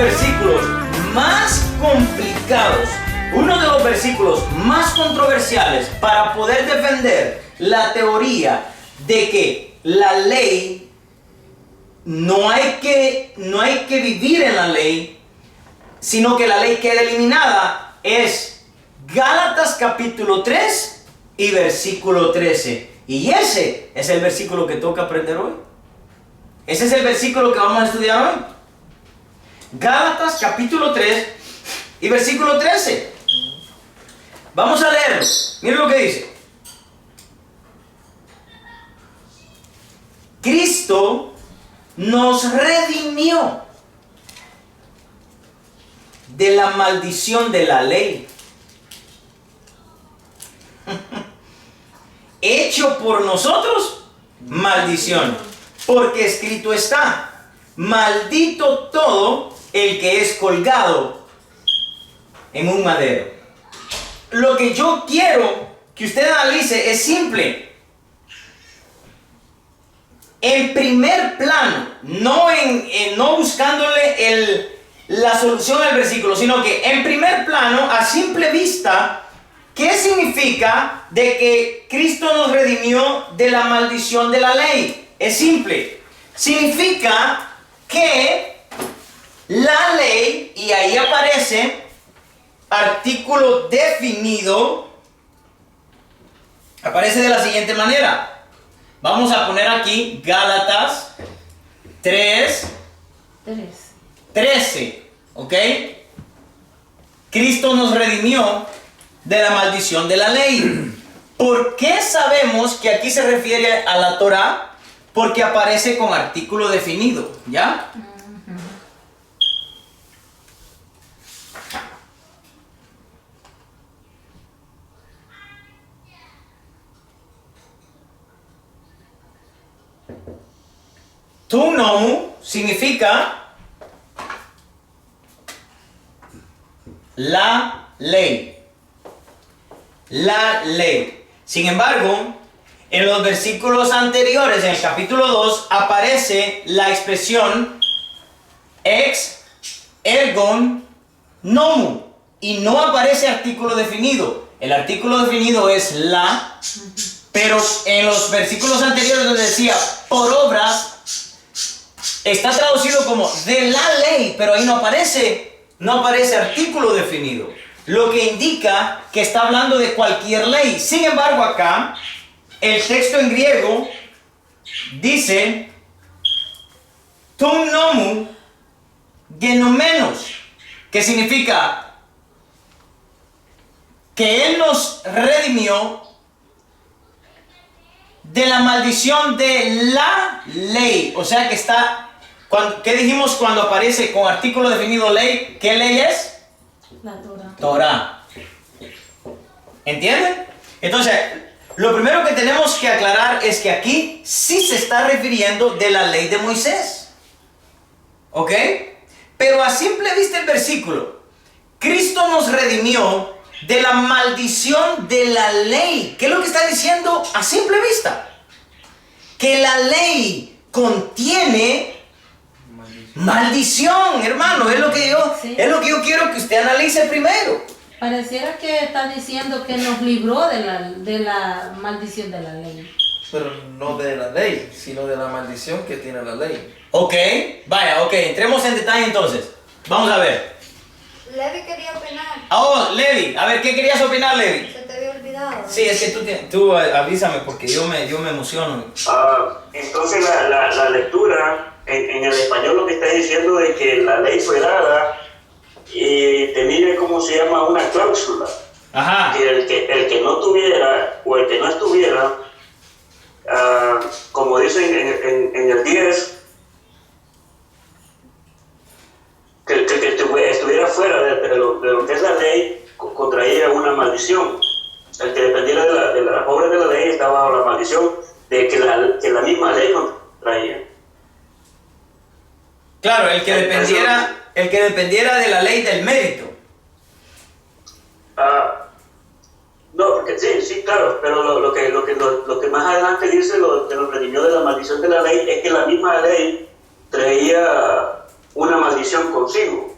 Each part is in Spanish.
versículos más complicados, uno de los versículos más controversiales para poder defender la teoría de que la ley no hay que vivir en la ley, sino que la ley queda eliminada, es Gálatas capítulo 3 y versículo 13. Y ese es el versículo que toca aprender hoy. Ese es el versículo que vamos a estudiar hoy. Gálatas capítulo 3 y versículo 13. Vamos a leerlo. Miren lo que dice. Cristo nos redimió de la maldición de la ley, hecho por nosotros maldición, porque escrito está: maldito todo el que es colgado en un madero. Lo que yo quiero que usted analice es simple. En primer plano, no buscándole la solución al versículo, sino que en primer plano, a simple vista, ¿qué significa de que Cristo nos redimió de la maldición de la ley? Es simple. Significa que la ley, y ahí aparece artículo definido, aparece de la siguiente manera. Vamos a poner aquí Gálatas 3:13, ¿ok? Cristo nos redimió de la maldición de la ley. ¿Por qué sabemos que aquí se refiere a la Torá? Porque aparece con artículo definido, ¿ya? Tunomu significa la ley. La ley. Sin embargo, en los versículos anteriores, en el capítulo 2, aparece la expresión ex ergon nomu y no aparece artículo definido. El artículo definido es la, pero en los versículos anteriores donde decía por obras, está traducido como de la ley, pero ahí no aparece artículo definido, lo que indica que está hablando de cualquier ley. Sin embargo, acá el texto en griego dice tum nomu genomenos, que significa que Él nos redimió de la maldición de la ley. O sea que está... ¿Qué dijimos cuando aparece con artículo definido ley? ¿Qué ley es? La Torá. Torá. ¿Entienden? Entonces, lo primero que tenemos que aclarar es que aquí sí se está refiriendo de la ley de Moisés. ¿Ok? Pero a simple vista el versículo, Cristo nos redimió de la maldición de la ley. ¿Qué es lo que está diciendo a simple vista? Que la ley contiene maldición, hermano. Es lo que yo quiero que usted analice primero. Pareciera que está diciendo que nos libró de la maldición de la ley. Pero no de la ley, sino de la maldición que tiene la ley. Ok, vaya, ok, entremos en detalle entonces. Vamos a ver. Levi quería opinar. Oh, Levi, a ver, ¿qué querías opinar, Levi? Se te había olvidado. Sí, es que tú avísame porque yo me emociono. Entonces la lectura en el español lo que está diciendo es que la ley fue dada y tenía como se llama una cláusula. Ajá. Que el que no tuviera o el que no estuviera, como dicen en el 10, que estuviera fuera de lo que es la ley, contraía una maldición. El que dependiera de las obras de la ley estaba bajo la maldición de que la misma ley contraía. Claro, el que dependiera de la ley del mérito. No, porque sí, claro, pero lo que más adelante dice, lo que nos redimió de la maldición de la ley, es que la misma ley traía una maldición consigo.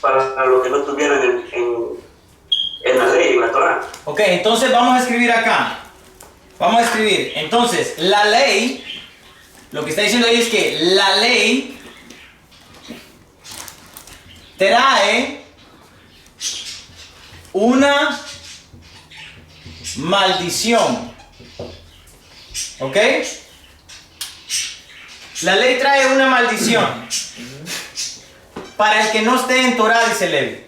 para los que no estuvieran en la ley, en la Torah. Ok, entonces vamos a escribir acá. Vamos a escribir. Entonces, la ley, lo que está diciendo ahí es que la ley trae una maldición. ¿Ok? La ley trae una maldición. Para el que no esté en Torah, dice Levi.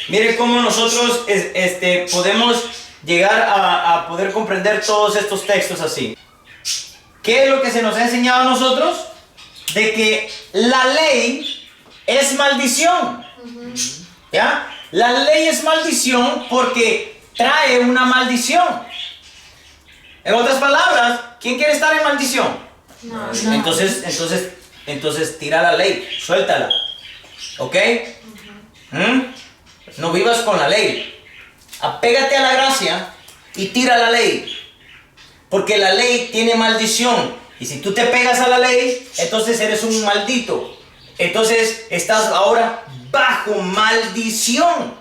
Mire cómo nosotros podemos llegar a poder comprender todos estos textos así. ¿Qué es lo que se nos ha enseñado a nosotros? De que la ley es maldición. ¿Ya? La ley es maldición porque trae una maldición. En otras palabras, ¿quién quiere estar en maldición? No. Entonces tira la ley, suéltala. ¿Ok? No vivas con la ley. Apégate a la gracia y tira la ley. Porque la ley tiene maldición. Y si tú te pegas a la ley, entonces eres un maldito. Entonces estás ahora bajo maldición.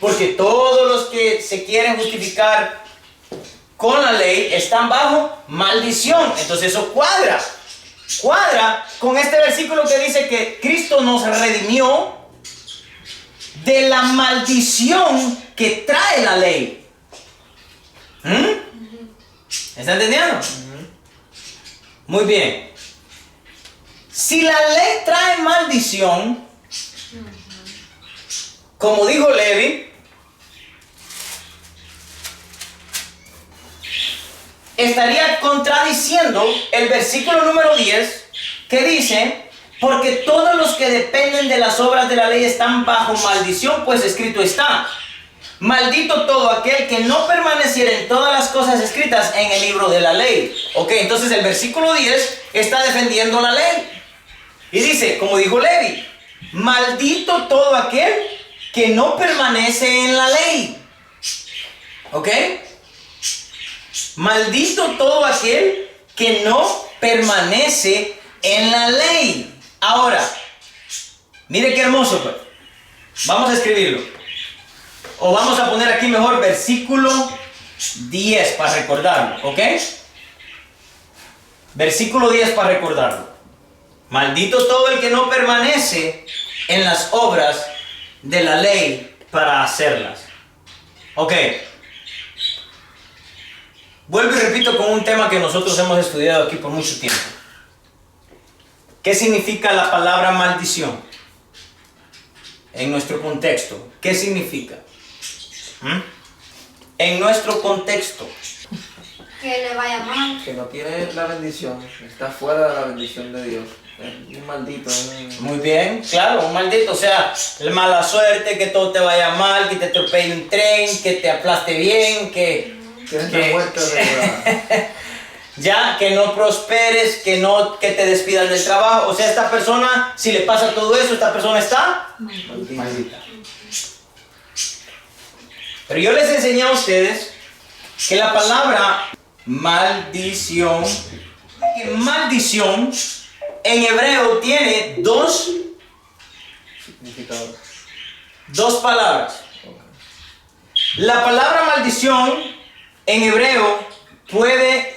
Porque todos los que se quieren justificar con la ley están bajo maldición. Entonces eso cuadra con este versículo que dice que Cristo nos redimió de la maldición que trae la ley. ¿Está entendiendo? Muy bien. Si la ley trae maldición, como dijo Levi, estaría contradiciendo el versículo número 10 que dice: porque todos los que dependen de las obras de la ley están bajo maldición, pues escrito está: maldito todo aquel que no permaneciera en todas las cosas escritas en el libro de la ley. Ok, entonces el versículo 10 está defendiendo la ley. Y dice, como dijo Levi, maldito todo aquel que no permanece en la ley. ¿Ok? Maldito todo aquel que no permanece en la ley. Ahora, mire qué hermoso, pues. Vamos a escribirlo. O vamos a poner aquí mejor versículo 10 para recordarlo, ¿ok? Versículo 10 para recordarlo. Maldito todo el que no permanece en las obras de la ley para hacerlas. Ok. Vuelvo y repito con un tema que nosotros hemos estudiado aquí por mucho tiempo. ¿Qué significa la palabra maldición? En nuestro contexto, ¿qué significa? En nuestro contexto. Que le vaya mal. Que no tiene la bendición, está fuera de la bendición de Dios. Es un maldito. Muy bien, claro, un maldito. O sea, mala suerte, que todo te vaya mal, que te atropelle un tren, que te aplaste bien, que Tienes la muerte asegurada. ya, que no prosperes, que te despidan del trabajo. O sea, esta persona, si le pasa todo eso, esta persona está maldita. Pero yo les enseñé a ustedes que la palabra maldición en hebreo tiene dos palabras. La palabra maldición en hebreo puede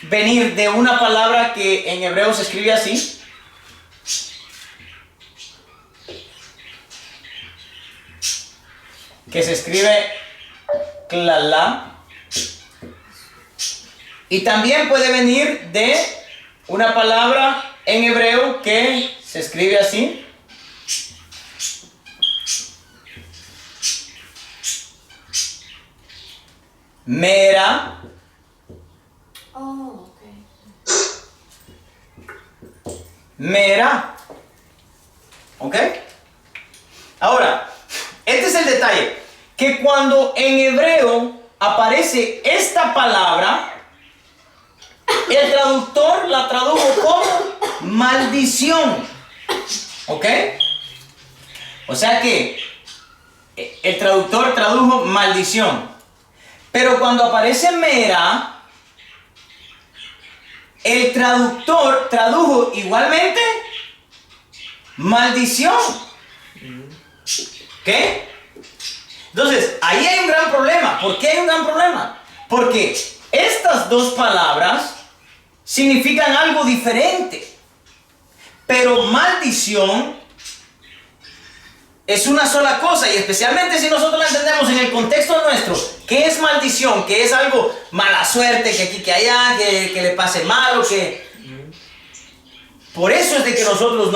venir de una palabra que en hebreo se escribe así. Que se escribe klala. Y también puede venir de una palabra en hebreo que se escribe así. Mera. Oh, ok. Mera. ¿Ok? Ahora, este es el detalle. Que cuando en hebreo aparece esta palabra, el traductor la tradujo como maldición. ¿Ok? O sea que el traductor tradujo maldición. Pero cuando aparece mera, el traductor tradujo igualmente maldición. ¿Ok? Entonces, ahí hay un gran problema. ¿Por qué hay un gran problema? Porque estas dos palabras significan algo diferente. Pero maldición es una sola cosa, y especialmente si nosotros la entendemos en el contexto nuestro. ¿Qué es maldición? Que es algo mala suerte, que aquí, que allá, que le pase mal o que... Por eso es de que nosotros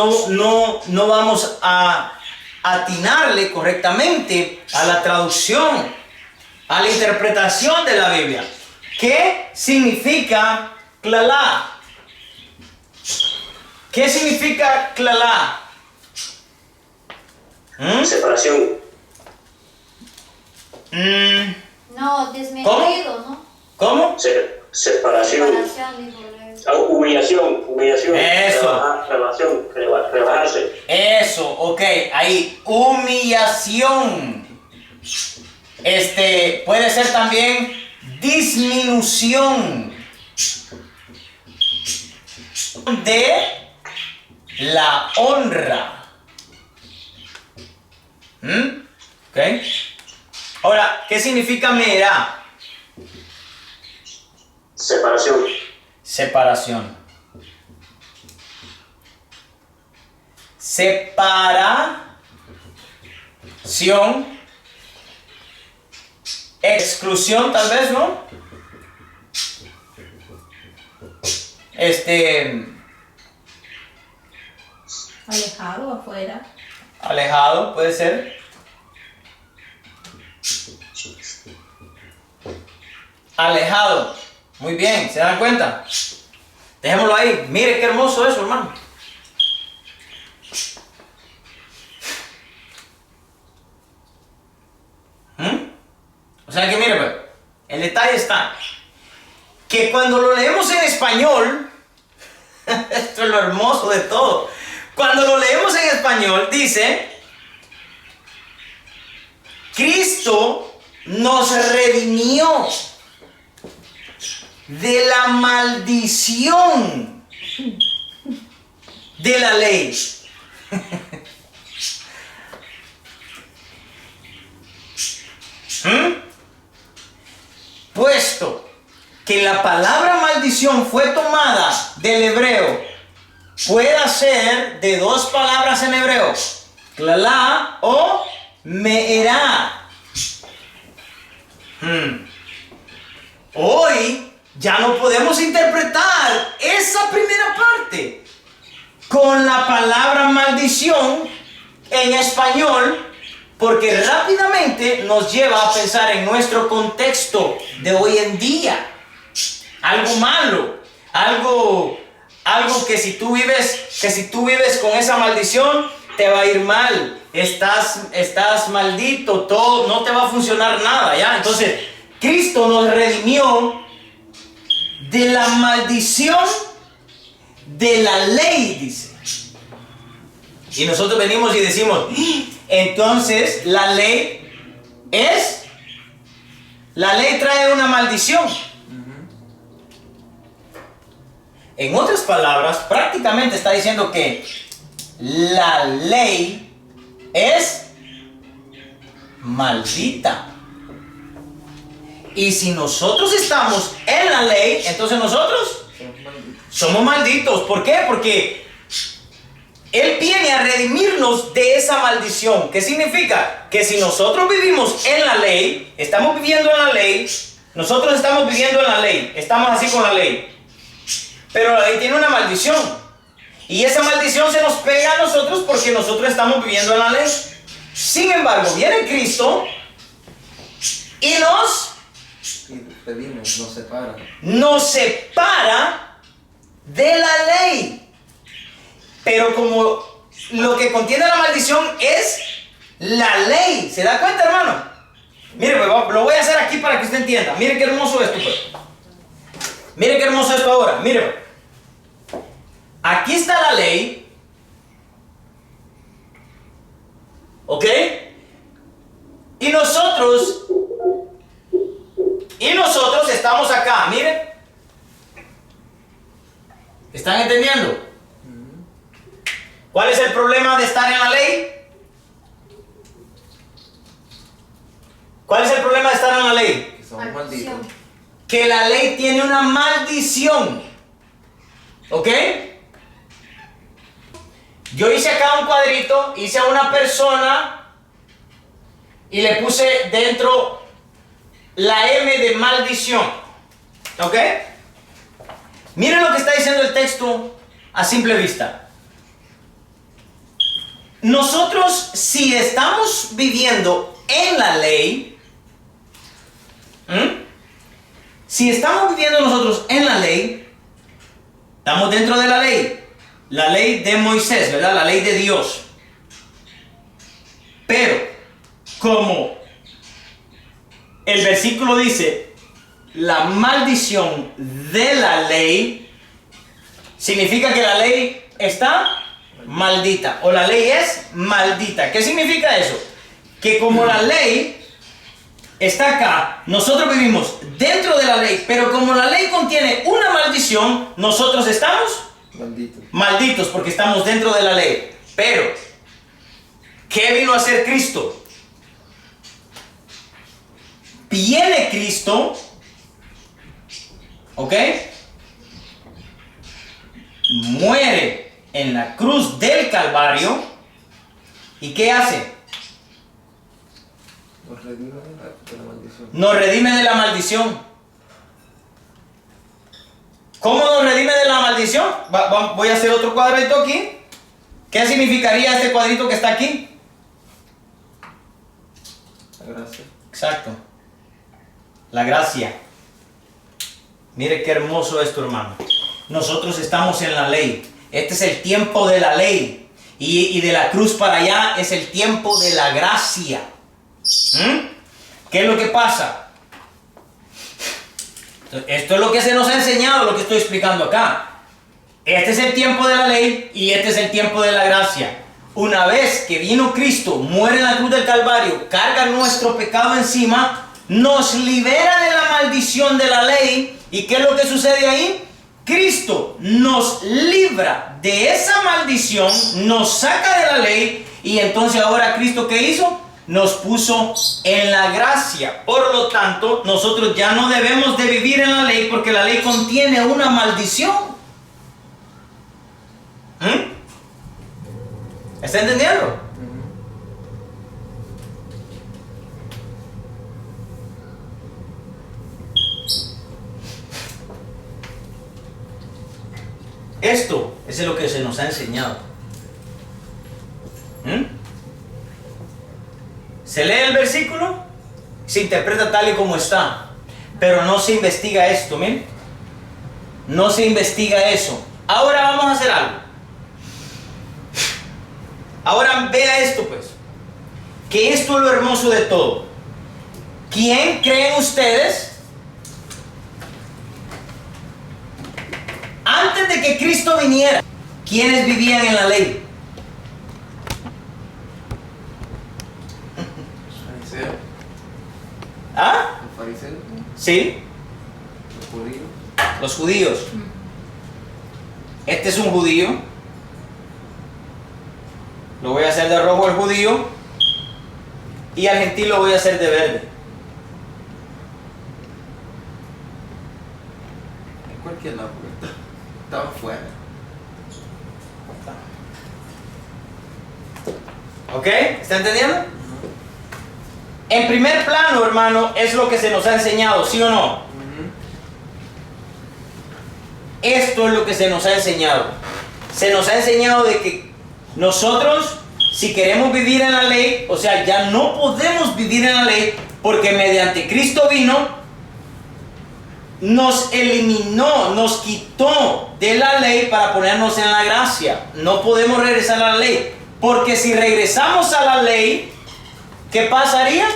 no vamos a atinarle correctamente a la traducción, a la interpretación de la Biblia. ¿Qué significa clalá? ¿Qué significa clalá? Separación. No, desmentido, ¿no? ¿Cómo? Separación. Separación, dijo Leo. Humillación. Eso. Rebajarse. Eso, ok, ahí, humillación. Puede ser también disminución de la honra. Ok. Ahora, ¿qué significa meerá? Separación. Separación. Separación. Exclusión, tal vez, ¿no? Alejado, afuera. Alejado, puede ser. Alejado. Muy bien, ¿se dan cuenta? Dejémoslo ahí. Mire qué hermoso eso, hermano. O sea que mire, pues, el detalle está que cuando lo leemos en español, esto es lo hermoso de todo. Cuando lo leemos en español dice: Cristo nos redimió de la maldición de la ley. Puesto que la palabra maldición fue tomada del hebreo, puede ser de dos palabras en hebreo, clalá o meerá. Hoy ya no podemos interpretar esa primera parte con la palabra maldición en español, porque rápidamente nos lleva a pensar en nuestro contexto de hoy en día. Algo malo, algo que si tú vives con esa maldición, te va a ir mal. Estás maldito, todo, no te va a funcionar nada, ¿ya? Entonces, Cristo nos redimió de la maldición de la ley, dice. Y nosotros venimos y decimos: entonces la ley trae una maldición. En otras palabras, prácticamente está diciendo que la ley es maldita. Y si nosotros estamos en la ley, entonces nosotros somos malditos. ¿Por qué? Porque Él viene a redimirnos de esa maldición. ¿Qué significa? Que si nosotros vivimos en la ley, estamos viviendo en la ley, nosotros estamos viviendo en la ley, estamos así con la ley. Pero la ley tiene una maldición. Y esa maldición se nos pega a nosotros porque nosotros estamos viviendo en la ley. Sin embargo, viene Cristo y nos separa de la ley. Pero como lo que contiene la maldición es la ley. ¿Se da cuenta, hermano? Mire, pues, lo voy a hacer aquí para que usted entienda. Mire qué hermoso esto, pues. Mire qué hermoso esto ahora. Mire, pues. Aquí está la ley. ¿Ok? Y nosotros estamos acá. Miren. ¿Están entendiendo? ¿Cuál es el problema de estar en la ley? ¿Cuál es el problema de estar en la ley? Que somos malditos. Que la ley tiene una maldición. ¿Ok? Yo hice acá un cuadrito, hice a una persona y le puse dentro la M de maldición. ¿Ok? Miren lo que está diciendo el texto a simple vista. Nosotros, si estamos viviendo en la ley, si estamos viviendo nosotros en la ley, estamos dentro de la ley de Moisés, ¿verdad? La ley de Dios. Pero, como el versículo dice, la maldición de la ley, significa que la ley está maldita, o la ley es maldita. ¿Qué significa eso? Que como la ley está acá, nosotros vivimos dentro de la ley, pero como la ley contiene una maldición, nosotros estamos malditos porque estamos dentro de la ley. Pero, ¿qué vino a hacer Cristo? Viene Cristo, ¿ok? Muere en la cruz del Calvario. ¿Y qué hace? Nos redime de la maldición. Nos redime de la maldición. ¿Cómo nos redime de la maldición? Voy a hacer otro cuadrito aquí. ¿Qué significaría este cuadrito que está aquí? La gracia. Exacto. La gracia. Mire qué hermoso esto, hermano. Nosotros estamos en la ley. Este es el tiempo de la ley. Y de la cruz para allá es el tiempo de la gracia. ¿Qué es lo que pasa? Esto es lo que se nos ha enseñado, lo que estoy explicando acá. Este es el tiempo de la ley y este es el tiempo de la gracia. Una vez que vino Cristo, muere en la cruz del Calvario, carga nuestro pecado encima, nos libera de la maldición de la ley. ¿Y qué es lo que sucede ahí? Cristo nos libra de esa maldición, nos saca de la ley y entonces ahora Cristo, ¿qué hizo? Nos puso en la gracia. Por lo tanto, nosotros ya no debemos de vivir en la ley porque la ley contiene una maldición. ¿Está entendiendo? Esto es lo que se nos ha enseñado. Se lee el versículo, se interpreta tal y como está, pero no se investiga esto, ¿miren? No se investiga eso. Ahora vamos a hacer algo. Ahora vea esto, pues. Que esto es lo hermoso de todo. ¿Quién creen ustedes? Antes de que Cristo viniera, ¿quiénes vivían en la ley? ¿Ah? Los fariseos. Sí. Los judíos. Los judíos. Este es un judío. Lo voy a hacer de rojo al judío. Y al gentil lo voy a hacer de verde. En cualquier lado, porque estaba fuera. ¿Ok? ¿Está entendiendo? En primer plano, hermano, es lo que se nos ha enseñado, ¿sí o no? Esto es lo que se nos ha enseñado. Se nos ha enseñado de que nosotros, si queremos vivir en la ley, o sea, ya no podemos vivir en la ley porque mediante Cristo vino, nos eliminó, nos quitó de la ley para ponernos en la gracia. No podemos regresar a la ley, porque si regresamos a la ley, ¿qué pasaría?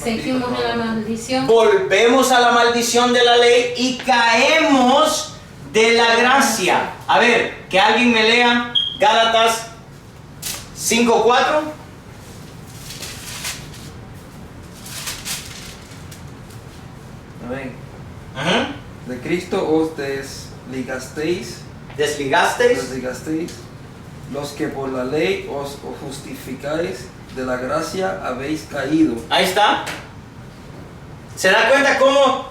Seguimos en la maldición. Volvemos a la maldición de la ley y caemos de la gracia. A ver, que alguien me lea Gálatas 5:4. Amén. Ajá. De Cristo os desligasteis. Desligasteis. los que por la ley os justificáis, de la gracia habéis caído. Ahí está. ¿Se da cuenta cómo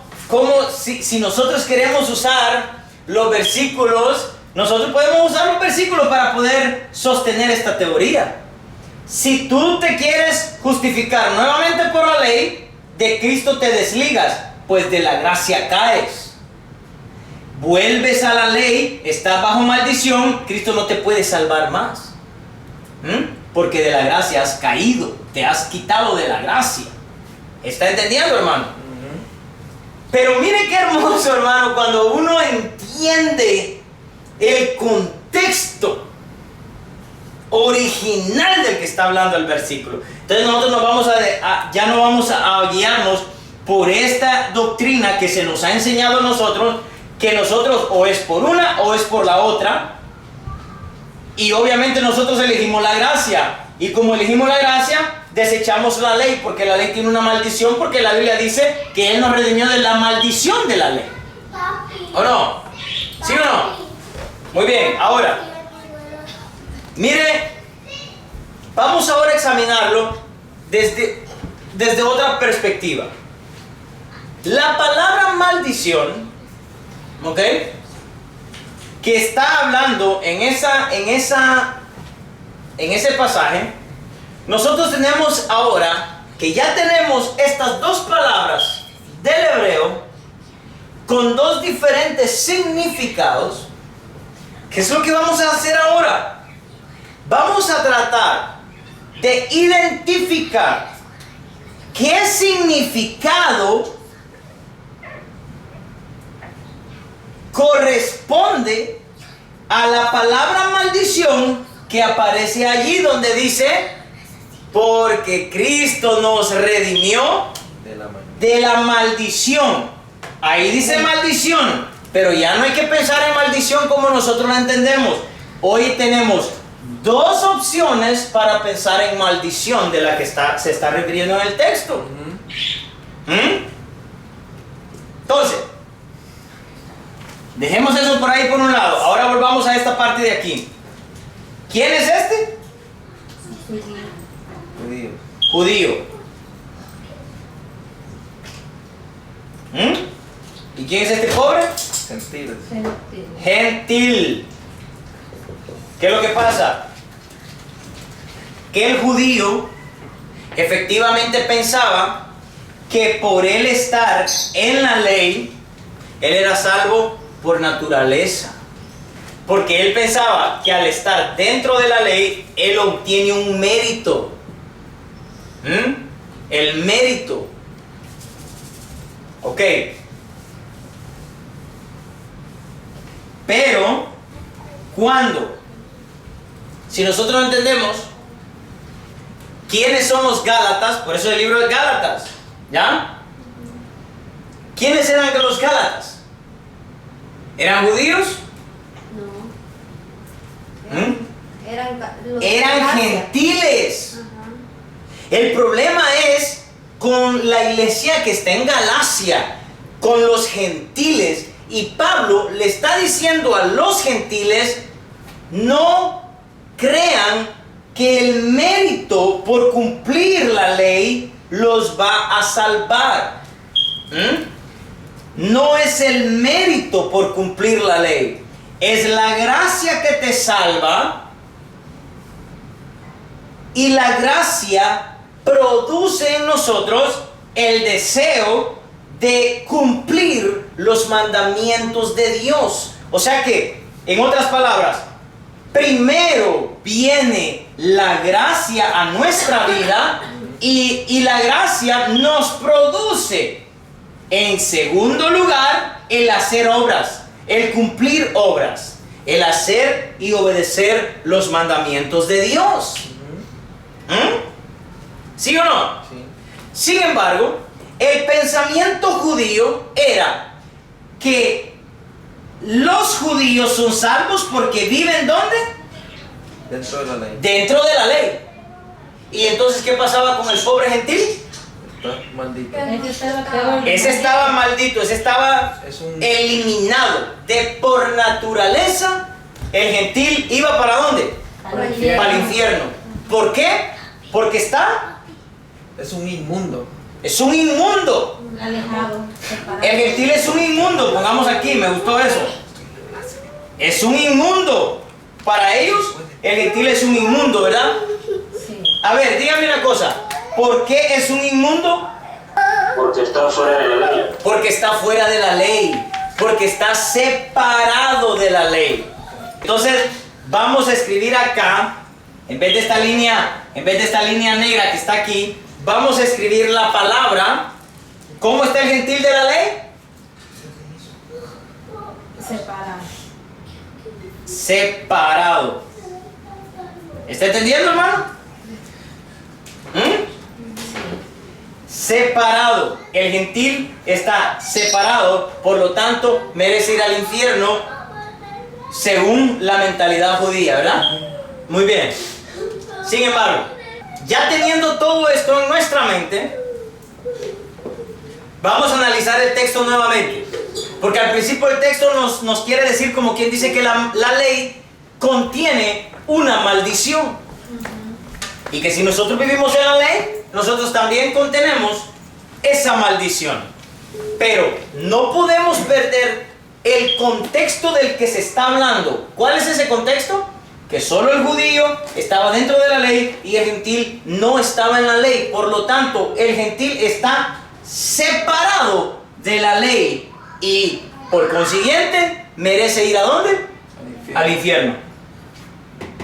si nosotros queremos usar los versículos, nosotros podemos usar los versículos para poder sostener esta teoría? Si tú te quieres justificar nuevamente por la ley, de Cristo te desligas, pues de la gracia caes. Vuelves a la ley, estás bajo maldición, Cristo no te puede salvar más. Porque de la gracia has caído, te has quitado de la gracia. ¿Está entendiendo, hermano? Pero mire qué hermoso, hermano, cuando uno entiende el contexto original del que está hablando el versículo. Entonces nosotros ya no vamos a guiarnos por esta doctrina que se nos ha enseñado a nosotros, que nosotros o es por una o es por la otra. Y obviamente nosotros elegimos la gracia. Y como elegimos la gracia, desechamos la ley, porque la ley tiene una maldición, porque la Biblia dice que Él nos redimió de la maldición de la ley. ¿O no? ¿Sí o no? Muy bien, ahora, mire, vamos ahora a examinarlo desde otra perspectiva. La palabra maldición, ¿ok?, que está hablando en ese pasaje, nosotros tenemos ahora que ya tenemos estas dos palabras del hebreo con dos diferentes significados. ¿Qué es lo que vamos a hacer ahora? Vamos a tratar de identificar qué significado corresponde a la palabra maldición que aparece allí donde dice, porque Cristo nos redimió de la maldición. Ahí dice maldición, pero ya no hay que pensar en maldición como nosotros la entendemos. Hoy tenemos dos opciones para pensar en maldición de la que se está refiriendo en el texto. Entonces, dejemos eso por ahí por un lado. Ahora volvamos a esta parte de aquí. ¿Quién es este? Judío. ¿Y quién es este pobre? Gentil. ¿Qué es lo que pasa? Que el judío efectivamente pensaba que por él estar en la ley, él era salvo por naturaleza. Porque él pensaba que al estar dentro de la ley, él obtiene un mérito. El mérito. Ok. Pero, ¿cuándo? Si nosotros entendemos quiénes son los Gálatas, por eso el libro de Gálatas, ¿ya? ¿Quiénes eran los Gálatas? ¿Eran judíos? Eran gentiles. El problema es con la iglesia que está en Galacia, con los gentiles. Y Pablo le está diciendo a los gentiles, no crean que el mérito por cumplir la ley los va a salvar. No es el mérito por cumplir la ley. Es la gracia que te salva, y la gracia produce en nosotros el deseo de cumplir los mandamientos de Dios. O sea que, en otras palabras, primero viene la gracia a nuestra vida y la gracia nos produce, en segundo lugar, el hacer obras. El cumplir obras, el hacer y obedecer los mandamientos de Dios. ¿Sí o no? Sí. Sin embargo, el pensamiento judío era que los judíos son salvos porque viven ¿dónde? Dentro de la ley. Dentro de la ley. ¿Y entonces qué pasaba con el pobre gentil? Está maldito. Ese estaba maldito, ese estaba eliminado. Por naturaleza, el gentil iba ¿para dónde? infierno. Para el infierno. ¿Por qué? Porque Es un inmundo. es un inmundo. Alejado, separado. El gentil es un inmundo, pongamos aquí, me gustó eso. Es un inmundo. Para ellos, el gentil es un inmundo, ¿verdad? Sí. A ver, dígame una cosa. ¿Por qué es un inmundo? Porque está fuera de la ley. Porque está fuera de la ley. Porque está separado de la ley. Entonces, vamos a escribir acá, en vez de esta línea negra que está aquí, vamos a escribir la palabra. ¿Cómo está el gentil de la ley? Separado. Separado. ¿Está entendiendo, hermano? Separado. El gentil está separado, por lo tanto merece ir al infierno según la mentalidad judía, ¿verdad? Muy bien. Sin embargo, ya teniendo todo esto en nuestra mente, vamos a analizar el texto nuevamente. Porque al principio el texto nos quiere decir, como quien dice, que la ley contiene una maldición. Y que si nosotros vivimos en la ley, nosotros también contenemos esa maldición. Pero no podemos perder el contexto del que se está hablando. ¿Cuál es ese contexto? Que solo el judío estaba dentro de la ley y el gentil no estaba en la ley. Por lo tanto, el gentil está separado de la ley y por consiguiente merece ir ¿a dónde? Al infierno.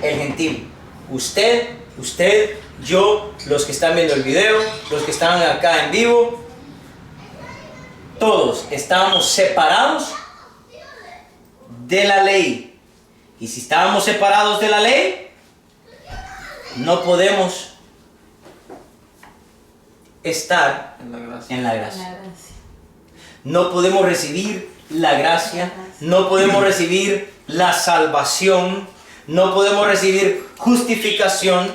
El gentil. Usted, yo, los que están viendo el video, los que están acá en vivo, todos estamos separados de la ley. Y si estábamos separados de la ley, no podemos estar En la gracia. en la gracia. La gracia. No podemos recibir la gracia, no podemos recibir la salvación, no podemos recibir justificación,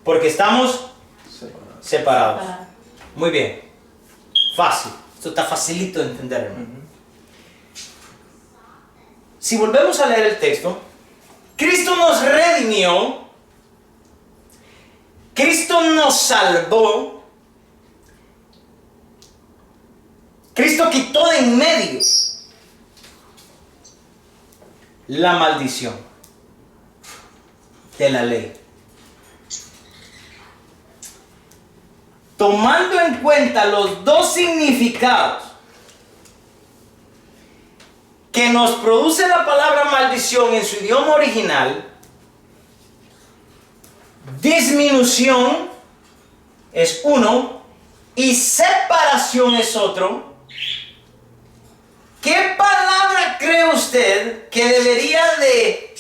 porque estamos separados. Separado. Muy bien. Fácil. Esto está facilito de entender, hermano. Si volvemos a leer el texto, Cristo nos redimió, Cristo nos salvó, Cristo quitó de en medio la maldición de la ley. Tomando en cuenta los dos significados que nos produce la palabra maldición en su idioma original, disminución es uno y separación es otro. ¿Qué palabra cree usted que debería de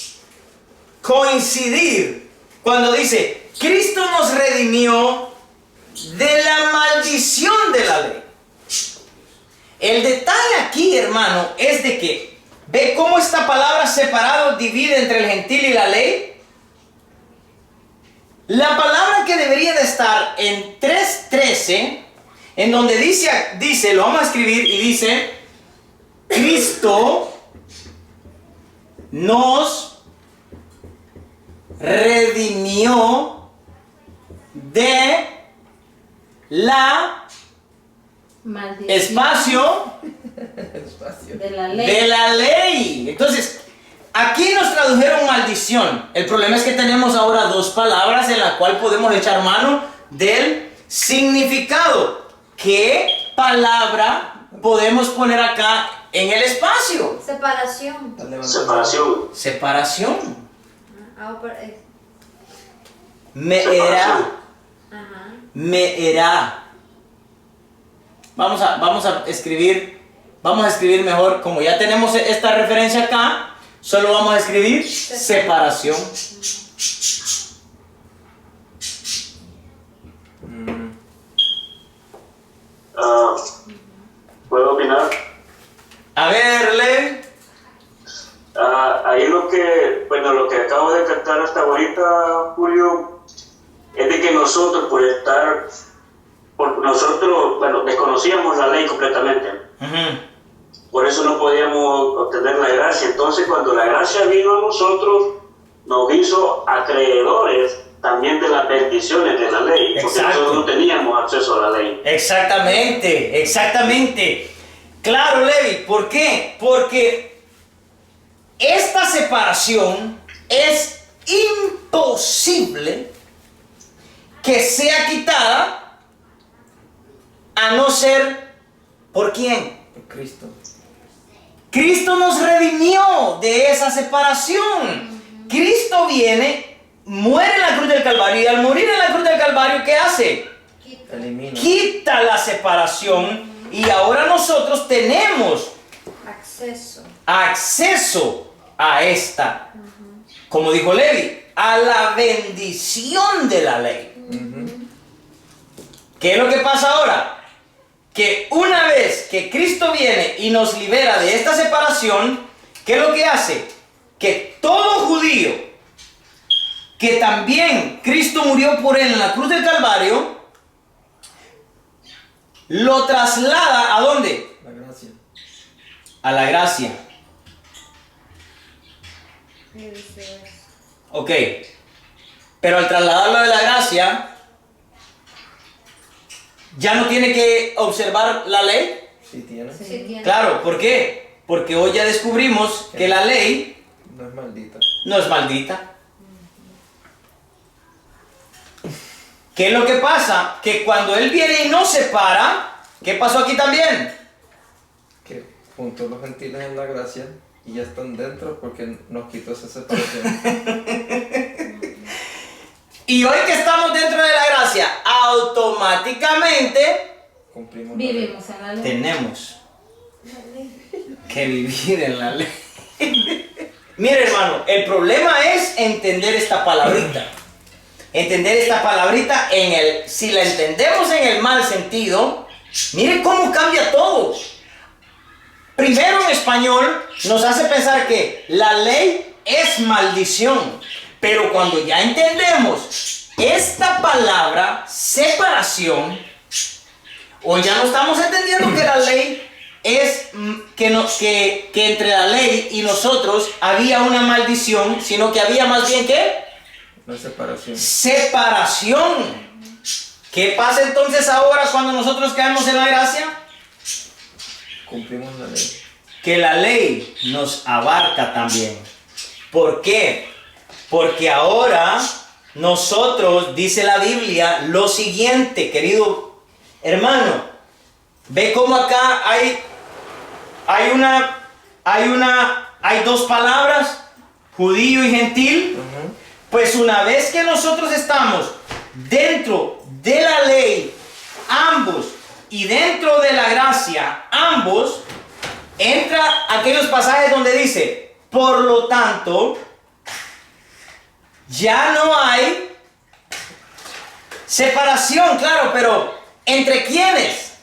coincidir cuando dice Cristo nos redimió de la maldición de la ley? El detalle aquí, hermano, es de que ve cómo esta palabra separado divide entre el gentil y la ley. La palabra que debería de estar en 3:13, en donde dice, lo vamos a escribir y dice, Cristo nos redimió de la Maldición espacio de la ley. de la ley. Entonces, aquí nos tradujeron maldición. El problema es que tenemos ahora dos palabras en las cuales podemos echar mano del significado. ¿Qué palabra podemos poner acá en el espacio? Separación. Separación. Separación. Separación. Ajá. Meerá. Vamos a escribir mejor, como ya tenemos esta referencia acá, solo vamos a escribir separación. ¿Puedo opinar? A ver, lee. Ahí lo que acabo de cantar hasta ahorita, Julio, es de que nosotros desconocíamos la ley completamente. Por eso no podíamos obtener la gracia. Entonces, cuando la gracia vino a nosotros, nos hizo acreedores también de las bendiciones de la ley, porque Exacto. nosotros no teníamos acceso a la ley. Exactamente, exactamente. Claro, Levi, ¿por qué? Porque esta separación es imposible que sea quitada a no ser ¿por quién? Por Cristo. Cristo nos redimió de esa separación. Cristo viene, muere en la cruz del Calvario y al morir en la cruz del Calvario, ¿qué hace? Elimina. Quita la separación y ahora nosotros tenemos acceso a esta, como dijo Levi, a la bendición de la ley. ¿Qué es lo que pasa ahora? Que una vez que Cristo viene y nos libera de esta separación, ¿qué es lo que hace? Que todo judío, que también Cristo murió por él en la cruz del Calvario, lo traslada ¿a dónde? La gracia. A la gracia. Ok. Pero al trasladarlo de la gracia, ¿ya no tiene que observar la ley? Sí tiene. Sí tiene. Claro, ¿por qué? Porque hoy ya descubrimos que la ley No es maldita. no es maldita. ¿Qué es lo que pasa? Que cuando Él viene y nos separa, ¿qué pasó aquí también? Que juntó los gentiles en la gracia y ya están dentro porque nos quitó esa separación. Y hoy que estamos dentro de la gracia, automáticamente Cumplimos la ley. Vivimos en la ley. tenemos que vivir en la ley. Mire, hermano, el problema es entender esta palabrita. Entender esta palabrita si la entendemos en el mal sentido, mire cómo cambia todo. Primero, en español nos hace pensar que la ley es maldición. Pero cuando ya entendemos esta palabra, separación, o ya no estamos entendiendo que la ley es que entre la ley y nosotros había una maldición, sino que había más bien ¿qué? Una separación. Separación. ¿Qué pasa entonces ahora cuando nosotros caemos en la gracia? Cumplimos la ley. Que la ley nos abarca también. ¿Por qué? Porque ahora nosotros, dice la Biblia, lo siguiente, querido hermano. Ve cómo acá hay dos palabras, judío y gentil. Pues una vez que nosotros estamos dentro de la ley, ambos, y dentro de la gracia, ambos, entra aquellos pasajes donde dice, por lo tanto, ya no hay separación, claro, pero ¿entre quiénes?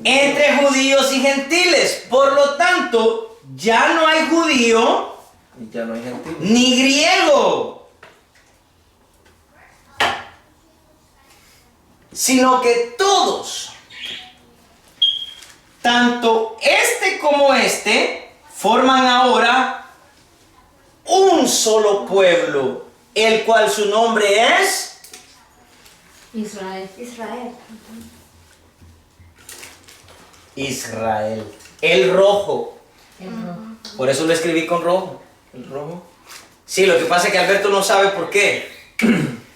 Entre judíos y gentiles. Por lo tanto, ya no hay judío Y ya no hay gentil. ni griego, sino que todos, tanto este como este, forman ahora un solo pueblo, el cual su nombre es Israel. Israel, el rojo. Por eso lo escribí con rojo. El rojo. Sí, lo que pasa es que Alberto no sabe por qué.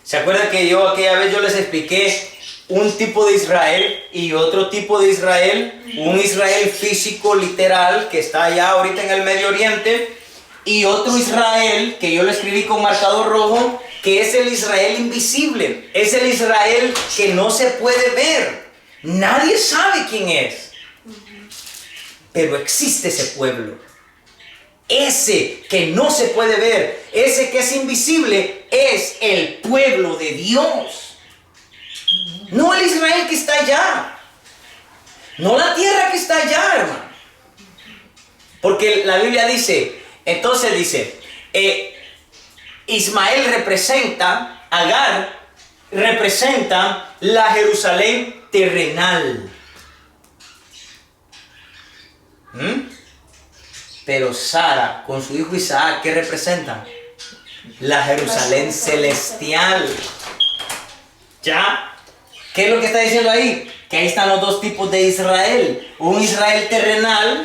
¿Se acuerdan que aquella vez yo les expliqué un tipo de Israel y otro tipo de Israel? Un Israel físico, literal, que está allá ahorita en el Medio Oriente, y otro Israel que yo lo escribí con marcador rojo, que es el Israel invisible. Es el Israel que no se puede ver. Nadie sabe quién es. Pero existe ese pueblo. Ese que no se puede ver, ese que es invisible, es el pueblo de Dios. No el Israel que está allá. No la tierra que está allá, hermano. Porque la Biblia dice, entonces dice, Ismael representa, Agar representa la Jerusalén terrenal. Pero Sara, con su hijo Isaac, ¿qué representan? La Jerusalén celestial. ¿Ya? ¿Qué es lo que está diciendo ahí? Que ahí están los dos tipos de Israel. Un Israel terrenal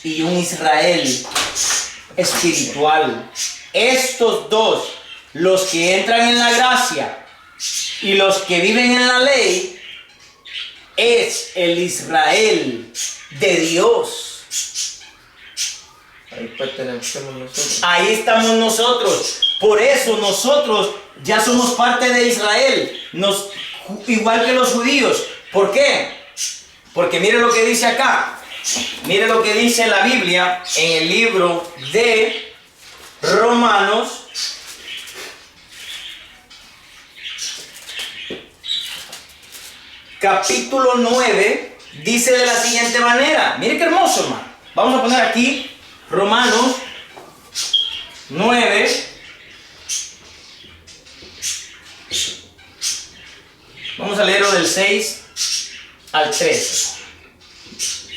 y un Israel espiritual. Estos dos, los que entran en la gracia y los que viven en la ley, es el Israel de Dios. Ahí pertenecemos nosotros. Ahí estamos nosotros. Por eso nosotros ya somos parte de Israel. Igual que los judíos. ¿Por qué? Porque mire lo que dice acá. Mire lo que dice la Biblia en el libro de Romanos. Capítulo 9. Dice de la siguiente manera. Mire qué hermoso, hermano. Vamos a poner aquí Romanos 9. Vamos a leerlo del 6 al 13.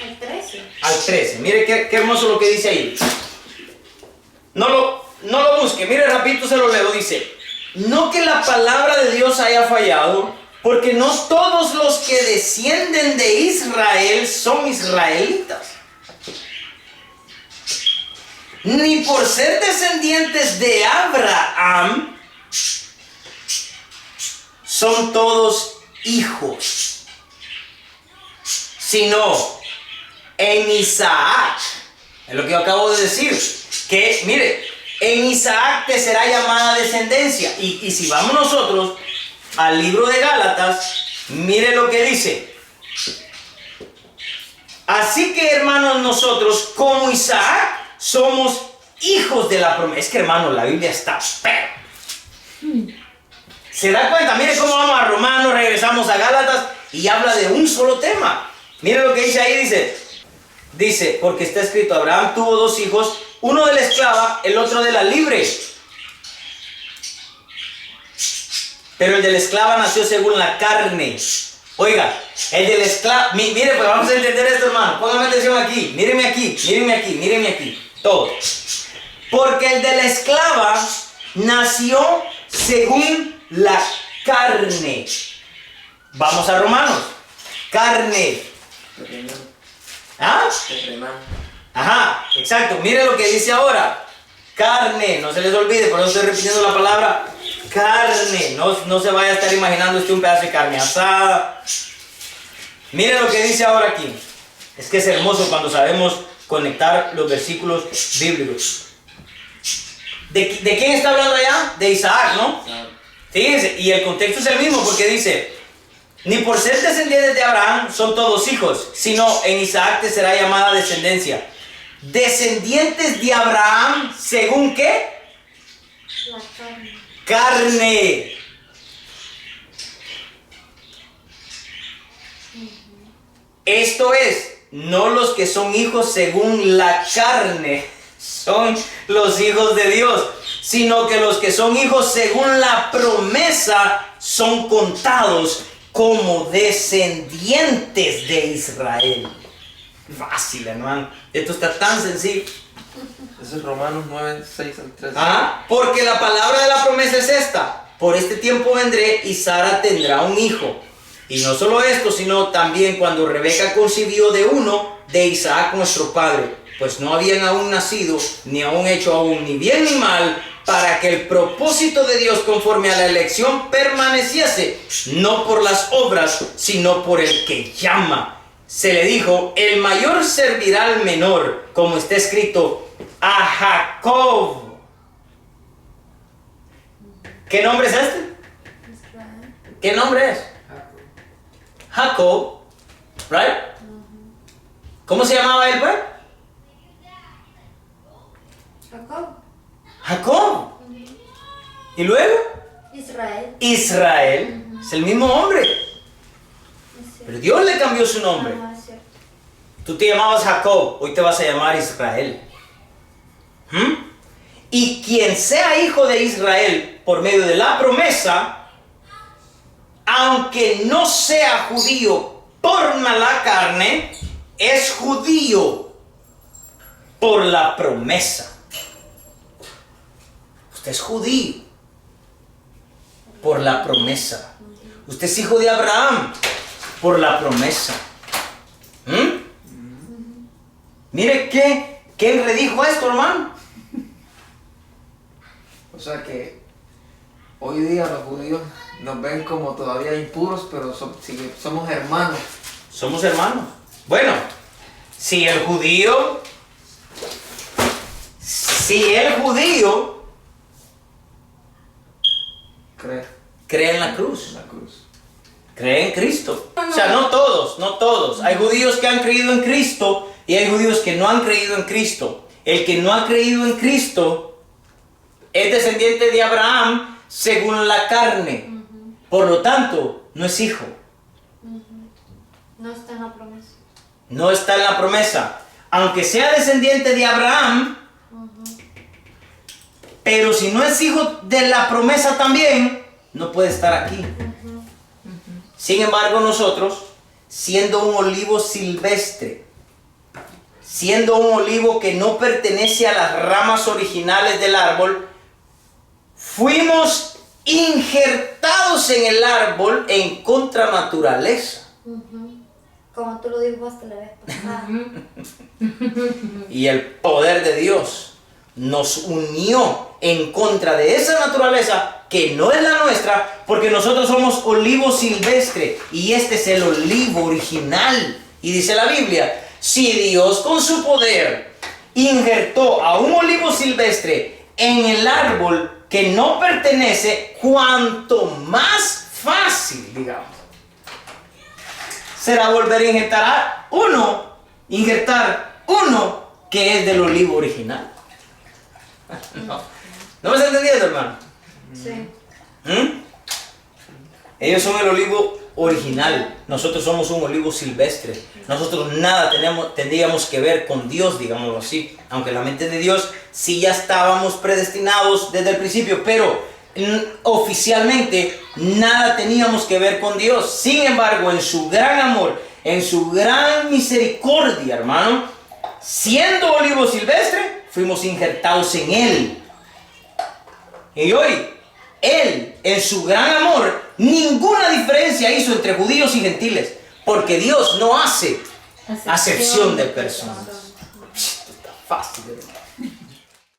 ¿Al 13? Al 13. Mire qué hermoso lo que dice ahí. No lo busque. Mire, rapidito se lo leo. Dice: no que la palabra de Dios haya fallado, porque no todos los que descienden de Israel son israelitas. Ni por ser descendientes de Abraham son todos hijos, sino en Isaac. Es lo que yo acabo de decir. Que, mire, en Isaac te será llamada descendencia. Y si vamos nosotros al libro de Gálatas, mire lo que dice. Así que, hermanos, nosotros como Isaac somos hijos de la promesa. Es que, hermanos, la Biblia está perra. ¿Se da cuenta? Mire cómo vamos a Romanos, regresamos a Gálatas y habla de un solo tema. Mire lo que dice ahí, dice, porque está escrito: Abraham tuvo dos hijos, uno de la esclava, el otro de la libre. Pero el de la esclava nació según la carne. Oiga, el de la esclava, mire, pues vamos a entender esto, hermano. Póngame atención aquí, míreme aquí, míreme aquí, míreme aquí. Todo. Porque el de la esclava nació según la carne. Vamos a Romanos. Carne. ¿Ah? Ajá, exacto. Mire lo que dice ahora. Carne, no se les olvide, por eso estoy repitiendo la palabra carne. No se vaya a estar imaginando usted un pedazo de carne asada. Mire lo que dice ahora aquí. Es que es hermoso cuando sabemos conectar los versículos bíblicos. ¿De quién está hablando allá? De Isaac, ¿no? Fíjense, y el contexto es el mismo porque dice: ni por ser descendientes de Abraham son todos hijos, sino en Isaac te será llamada descendencia. Descendientes de Abraham, ¿según qué? La carne. Carne. Esto es, no los que son hijos según la carne son los hijos de Dios, sino que los que son hijos según la promesa son contados como descendientes de Israel. Fácil, hermano. Esto está tan sencillo. Eso es Romanos 9, 6 al 13. Porque la palabra de la promesa es esta: por este tiempo vendré y Sara tendrá un hijo. Y no solo esto, sino también cuando Rebeca concibió de uno de Isaac nuestro padre, pues no habían aún nacido, ni aún hecho aún ni bien ni mal, para que el propósito de Dios conforme a la elección permaneciese, no por las obras, sino por el que llama. Se le dijo: el mayor servirá al menor, como está escrito: a Jacob. ¿Qué nombre es este? Israel. ¿Qué nombre es? Jacob, right? ¿Cómo se llamaba él, pues? Jacob. Jacob. ¿Y luego? Israel. Israel. Es el mismo hombre. Es cierto. Pero Dios le cambió su nombre. Ajá, es cierto. Tú te llamabas Jacob, hoy te vas a llamar Israel. Y quien sea hijo de Israel por medio de la promesa, aunque no sea judío por la carne, es judío por la promesa. Usted es judío por la promesa. Usted es hijo de Abraham por la promesa. Mire ¿quién le dijo esto, hermano? O sea que hoy día los judíos nos ven como todavía impuros, pero somos hermanos. Somos hermanos. Bueno, si el judío cree en la cruz, cree en Cristo. O sea, no todos. Hay judíos que han creído en Cristo y hay judíos que no han creído en Cristo. El que no ha creído en Cristo es descendiente de Abraham según la carne. Por lo tanto, no es hijo. No está en la promesa. No está en la promesa. Aunque sea descendiente de Abraham, pero si no es hijo de la promesa también, no puede estar aquí. Sin embargo, nosotros, siendo un olivo silvestre, siendo un olivo que no pertenece a las ramas originales del árbol, fuimos injertados en el árbol en contranaturaleza. Como tú lo dibujaste la vez pasada. Y el poder de Dios nos unió en contra de esa naturaleza que no es la nuestra, porque nosotros somos olivo silvestre y este es el olivo original. Y dice la Biblia, si Dios con su poder injertó a un olivo silvestre en el árbol que no pertenece, cuanto más fácil, digamos, será volver a injertar uno que es del olivo original. ¿No me está entendiendo, hermano? Sí. Ellos son el olivo original, nosotros somos un olivo silvestre. Nosotros nada tendríamos que ver con Dios, digámoslo así. Aunque en la mente de Dios sí ya estábamos predestinados desde el principio, pero oficialmente nada teníamos que ver con Dios. Sin embargo, en su gran amor, en su gran misericordia, hermano, siendo olivo silvestre, fuimos injertados en Él. Y hoy, Él, en su gran amor, ninguna diferencia hizo entre judíos y gentiles, porque Dios no hace acepción de personas. Esto está fácil, hermano.